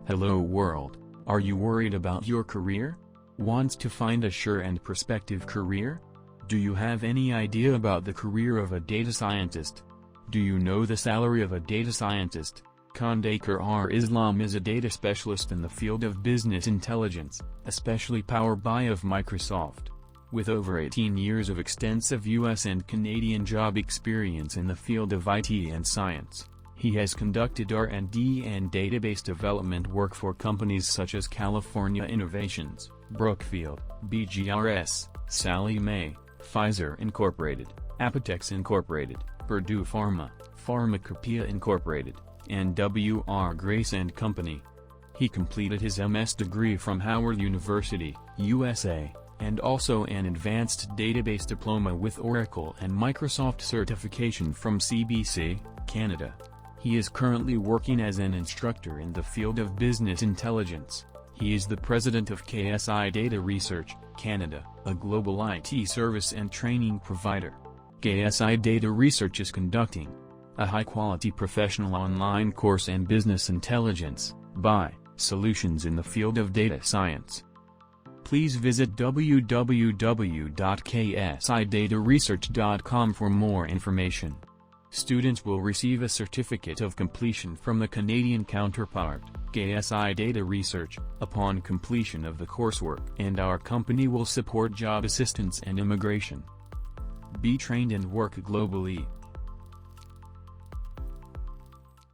Hello world, are you worried about your career? Wants to find a sure and prospective career? Do you have any idea about the career of a data scientist? Do you know the salary of a data scientist? Khandekar R. Islam is a data specialist in the field of business intelligence, especially Power BI of Microsoft. With over 18 years of extensive US and Canadian job experience in the field of IT and science, he has conducted R&D and database development work for companies such as California Innovations, Brookfield, BGRS, Sallie Mae, Pfizer Incorporated, Apotex Incorporated, Purdue Pharma, Pharmacopeia Incorporated, and W.R. Grace & Company. He completed his MS degree from Howard University, USA, and also an advanced database diploma with Oracle and Microsoft certification from CBC, Canada. He is currently working as an instructor in the field of business intelligence. He is the president of KSI Data Research, Canada, a global IT service and training provider. KSI Data Research is conducting a high-quality professional online course in business intelligence, BI, solutions in the field of data science. Please visit www.ksidataresearch.com for more information. Students will receive a certificate of completion from the Canadian counterpart, KSI Data Research, upon completion of the coursework, and our company will support job assistance and immigration. Be trained and work globally.